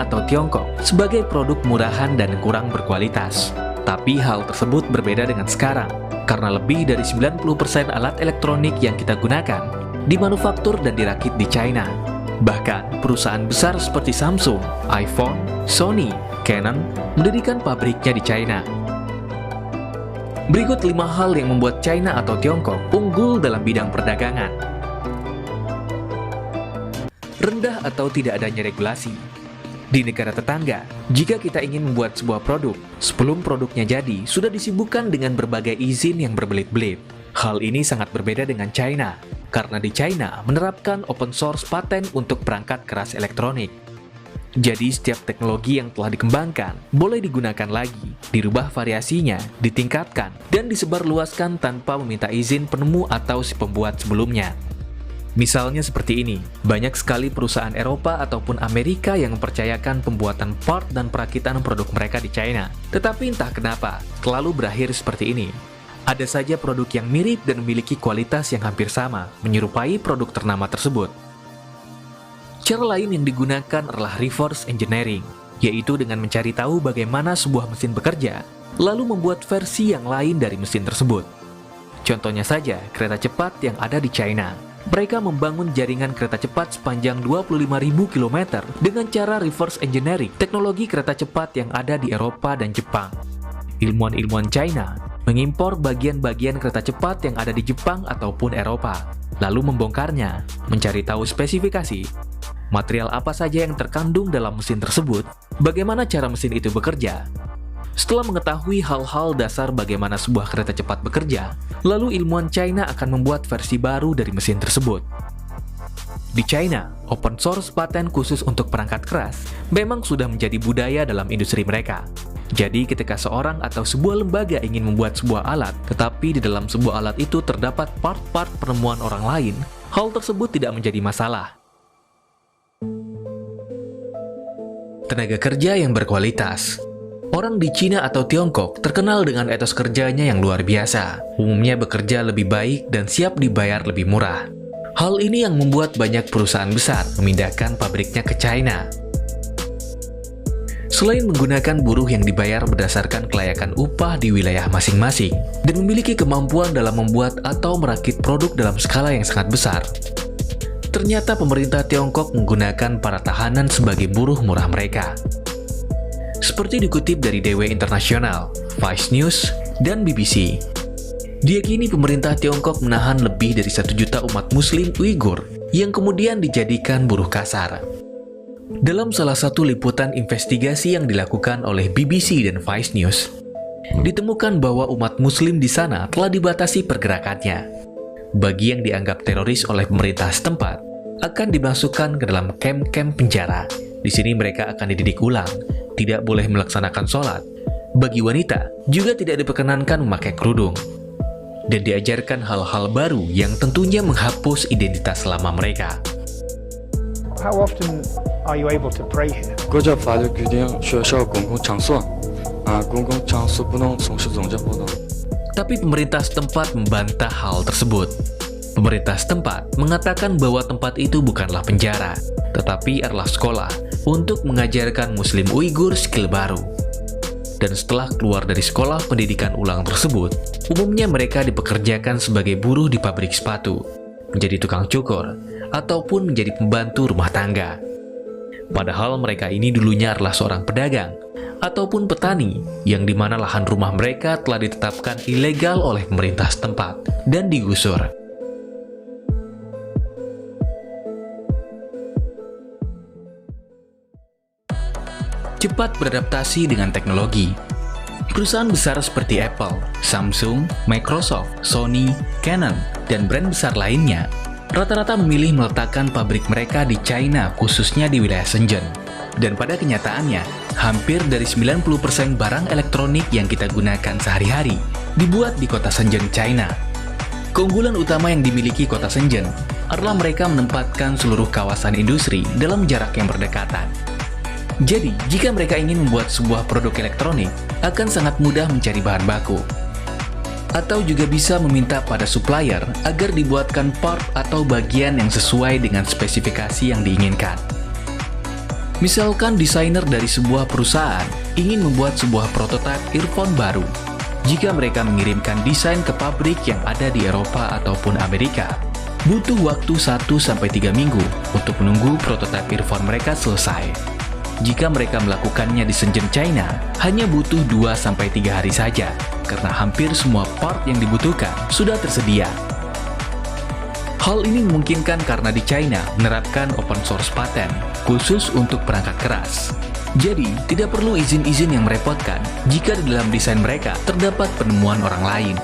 atau Tiongkok sebagai produk murahan dan kurang berkualitas. Tapi hal tersebut berbeda dengan sekarang, karena lebih dari 90% alat elektronik yang kita gunakan dimanufaktur dan dirakit di China. Bahkan, perusahaan besar seperti Samsung, iPhone, Sony, Canon mendirikan pabriknya di China. Berikut 5 hal yang membuat China atau Tiongkok unggul dalam bidang perdagangan. Rendah atau tidak adanya regulasi. Di negara tetangga, jika kita ingin membuat sebuah produk, sebelum produknya jadi, sudah disibukkan dengan berbagai izin yang berbelit-belit. Hal ini sangat berbeda dengan China, karena di China menerapkan open source paten untuk perangkat keras elektronik. Jadi setiap teknologi yang telah dikembangkan boleh digunakan lagi, dirubah variasinya, ditingkatkan, dan disebarluaskan tanpa meminta izin penemu atau si pembuat sebelumnya. Misalnya seperti ini, banyak sekali perusahaan Eropa ataupun Amerika yang mempercayakan pembuatan part dan perakitan produk mereka di China. Tetapi entah kenapa, selalu berakhir seperti ini. Ada saja produk yang mirip dan memiliki kualitas yang hampir sama, menyerupai produk ternama tersebut. Cara lain yang digunakan adalah reverse engineering, yaitu dengan mencari tahu bagaimana sebuah mesin bekerja, lalu membuat versi yang lain dari mesin tersebut. Contohnya saja, kereta cepat yang ada di China. Mereka membangun jaringan kereta cepat sepanjang 25.000 km dengan cara reverse engineering teknologi kereta cepat yang ada di Eropa dan Jepang. Ilmuwan-ilmuwan China mengimpor bagian-bagian kereta cepat yang ada di Jepang ataupun Eropa, lalu membongkarnya, mencari tahu spesifikasi, material apa saja yang terkandung dalam mesin tersebut, bagaimana cara mesin itu bekerja. Setelah mengetahui hal-hal dasar bagaimana sebuah kereta cepat bekerja, lalu ilmuwan China akan membuat versi baru dari mesin tersebut. Di China, open source paten khusus untuk perangkat keras memang sudah menjadi budaya dalam industri mereka. Jadi ketika seorang atau sebuah lembaga ingin membuat sebuah alat, tetapi di dalam sebuah alat itu terdapat part-part penemuan orang lain, hal tersebut tidak menjadi masalah. Tenaga kerja yang berkualitas. Orang di Cina atau Tiongkok terkenal dengan etos kerjanya yang luar biasa. Umumnya bekerja lebih baik dan siap dibayar lebih murah. Hal ini yang membuat banyak perusahaan besar memindahkan pabriknya ke China. Selain menggunakan buruh yang dibayar berdasarkan kelayakan upah di wilayah masing-masing dan memiliki kemampuan dalam membuat atau merakit produk dalam skala yang sangat besar, ternyata pemerintah Tiongkok menggunakan para tahanan sebagai buruh murah mereka. Seperti dikutip dari DW Internasional, Vice News, dan BBC. Diyakini pemerintah Tiongkok menahan lebih dari 1 juta umat muslim Uighur yang kemudian dijadikan buruh kasar. Dalam salah satu liputan investigasi yang dilakukan oleh BBC dan Vice News, ditemukan bahwa umat muslim di sana telah dibatasi pergerakannya. Bagi yang dianggap teroris oleh pemerintah setempat, akan dimasukkan ke dalam kamp-kamp penjara. Di sini mereka akan dididik ulang, tidak boleh melaksanakan sholat. Bagi wanita, juga tidak diperkenankan memakai kerudung. Dan diajarkan hal-hal baru yang tentunya menghapus identitas lama mereka. How often are you able to pray here? 国家法律规定，学校公共场所，公共场所不能从事宗教活动。 Tapi pemerintah setempat membantah hal tersebut. Pemerintah setempat mengatakan bahwa tempat itu bukanlah penjara, tetapi adalah sekolah untuk mengajarkan Muslim Uighur skill baru. Dan setelah keluar dari sekolah pendidikan ulang tersebut, umumnya mereka dipekerjakan sebagai buruh di pabrik sepatu, menjadi tukang cukur, ataupun menjadi pembantu rumah tangga. Padahal mereka ini dulunya adalah seorang pedagang, ataupun petani, yang dimana lahan rumah mereka telah ditetapkan ilegal oleh pemerintah setempat dan digusur. Cepat beradaptasi dengan teknologi. Perusahaan besar seperti Apple, Samsung, Microsoft, Sony, Canon, dan brand besar lainnya rata-rata memilih meletakkan pabrik mereka di China, khususnya di wilayah Shenzhen. Dan pada kenyataannya, hampir dari 90% barang elektronik yang kita gunakan sehari-hari dibuat di kota Shenzhen, China. Keunggulan utama yang dimiliki kota Shenzhen adalah mereka menempatkan seluruh kawasan industri dalam jarak yang berdekatan. Jadi, jika mereka ingin membuat sebuah produk elektronik, akan sangat mudah mencari bahan baku. Atau juga bisa meminta pada supplier agar dibuatkan part atau bagian yang sesuai dengan spesifikasi yang diinginkan. Misalkan desainer dari sebuah perusahaan ingin membuat sebuah prototipe earphone baru. Jika mereka mengirimkan desain ke pabrik yang ada di Eropa ataupun Amerika, butuh waktu 1-3 minggu untuk menunggu prototipe earphone mereka selesai. Jika mereka melakukannya di Shenzhen, China, hanya butuh 2-3 hari saja, karena hampir semua part yang dibutuhkan sudah tersedia. Hal ini memungkinkan karena di China menerapkan open source patent khusus untuk perangkat keras. Jadi, tidak perlu izin-izin yang merepotkan jika di dalam desain mereka terdapat penemuan orang lain.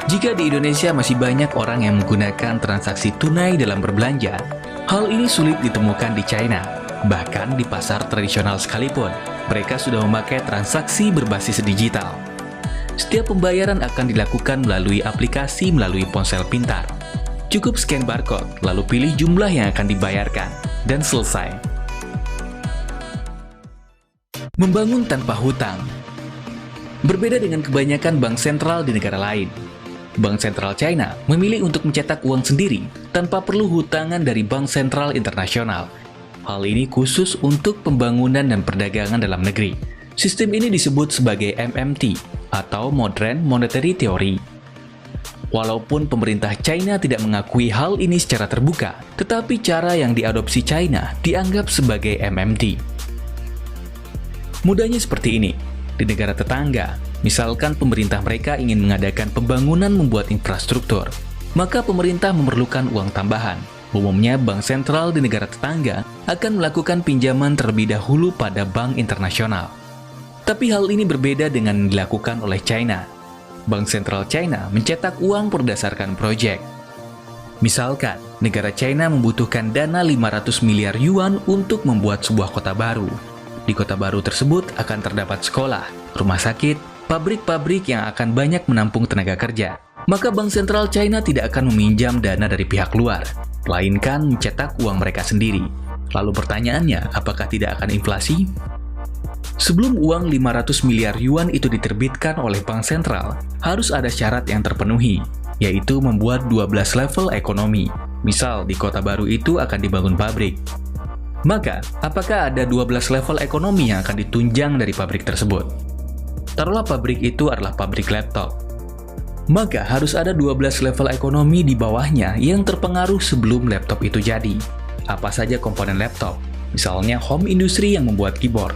Jika di Indonesia masih banyak orang yang menggunakan transaksi tunai dalam berbelanja, hal ini sulit ditemukan di China. Bahkan di pasar tradisional sekalipun, mereka sudah memakai transaksi berbasis digital. Setiap pembayaran akan dilakukan melalui aplikasi melalui ponsel pintar. Cukup scan barcode, lalu pilih jumlah yang akan dibayarkan, dan selesai. Membangun tanpa hutang. Berbeda dengan kebanyakan bank sentral di negara lain, Bank Sentral China memilih untuk mencetak uang sendiri tanpa perlu hutangan dari bank sentral internasional. Hal ini khusus untuk pembangunan dan perdagangan dalam negeri. Sistem ini disebut sebagai MMT atau Modern Monetary Theory. Walaupun pemerintah China tidak mengakui hal ini secara terbuka, tetapi cara yang diadopsi China dianggap sebagai MMT. Mudahnya seperti ini. Di negara tetangga, misalkan pemerintah mereka ingin mengadakan pembangunan membuat infrastruktur, maka pemerintah memerlukan uang tambahan. Umumnya, bank sentral di negara tetangga akan melakukan pinjaman terlebih dahulu pada bank internasional. Tapi hal ini berbeda dengan yang dilakukan oleh China. Bank sentral China mencetak uang berdasarkan proyek. Misalkan, negara China membutuhkan dana 500 miliar yuan untuk membuat sebuah kota baru. Di kota baru tersebut akan terdapat sekolah, rumah sakit, pabrik-pabrik yang akan banyak menampung tenaga kerja. Maka Bank Sentral China tidak akan meminjam dana dari pihak luar, melainkan mencetak uang mereka sendiri. Lalu pertanyaannya, apakah tidak akan inflasi? Sebelum uang 500 miliar yuan itu diterbitkan oleh Bank Sentral, harus ada syarat yang terpenuhi, yaitu membuat 12 level ekonomi. Misal, di kota baru itu akan dibangun pabrik. Maka, apakah ada 12 level ekonomi yang akan ditunjang dari pabrik tersebut? Taruhlah pabrik itu adalah pabrik laptop. Maka harus ada 12 level ekonomi di bawahnya yang terpengaruh sebelum laptop itu jadi. Apa saja komponen laptop? Misalnya home industry yang membuat keyboard.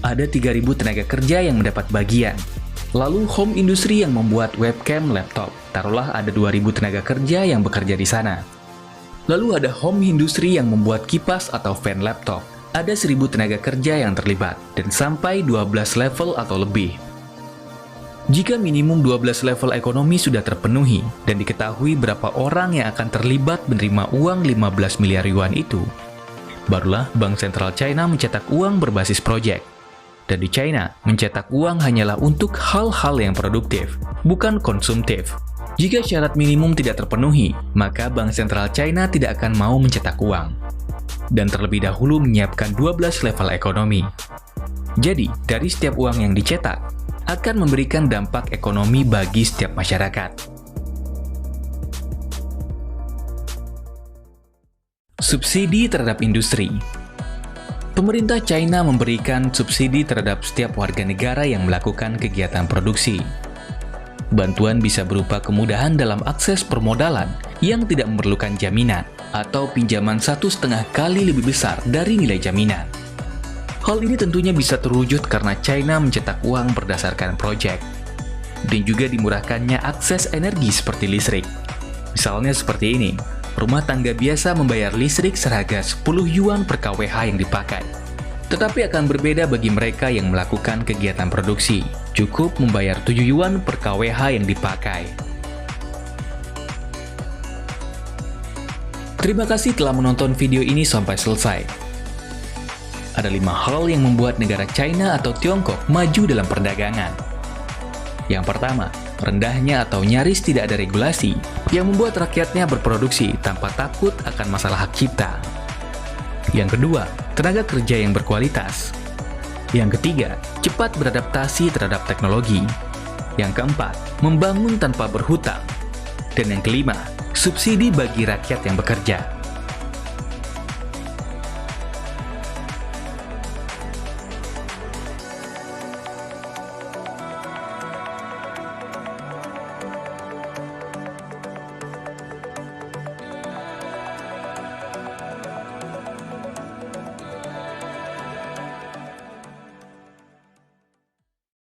Ada 3.000 tenaga kerja yang mendapat bagian. Lalu home industry yang membuat webcam laptop. Taruhlah ada 2.000 tenaga kerja yang bekerja di sana. Lalu ada home industry yang membuat kipas atau fan laptop. Ada 1.000 tenaga kerja yang terlibat, dan sampai 12 level atau lebih. Jika minimum 12 level ekonomi sudah terpenuhi, dan diketahui berapa orang yang akan terlibat menerima uang 15 miliar yuan itu, barulah Bank Sentral China mencetak uang berbasis proyek. Dan di China, mencetak uang hanyalah untuk hal-hal yang produktif, bukan konsumtif. Jika syarat minimum tidak terpenuhi, maka Bank Sentral China tidak akan mau mencetak uang. Dan terlebih dahulu menyiapkan 12 level ekonomi. Jadi, dari setiap uang yang dicetak, akan memberikan dampak ekonomi bagi setiap masyarakat. Subsidi terhadap industri. Pemerintah China memberikan subsidi terhadap setiap warga negara yang melakukan kegiatan produksi. Bantuan bisa berupa kemudahan dalam akses permodalan yang tidak memerlukan jaminan atau pinjaman 1,5 kali lebih besar dari nilai jaminan. Hal ini tentunya bisa terwujud karena China mencetak uang berdasarkan proyek. Dan juga dimurahkannya akses energi seperti listrik. Misalnya seperti ini, rumah tangga biasa membayar listrik seharga 10 yuan per kWh yang dipakai. Tetapi akan berbeda bagi mereka yang melakukan kegiatan produksi. Cukup membayar 7 yuan per kWh yang dipakai. Terima kasih telah menonton video ini sampai selesai. Ada 5 hal yang membuat negara China atau Tiongkok maju dalam perdagangan. Yang pertama, rendahnya atau nyaris tidak ada regulasi yang membuat rakyatnya berproduksi tanpa takut akan masalah hak cipta. Yang kedua, tenaga kerja yang berkualitas. Yang ketiga, cepat beradaptasi terhadap teknologi. Yang keempat, membangun tanpa berhutang. Dan yang kelima, subsidi bagi rakyat yang bekerja.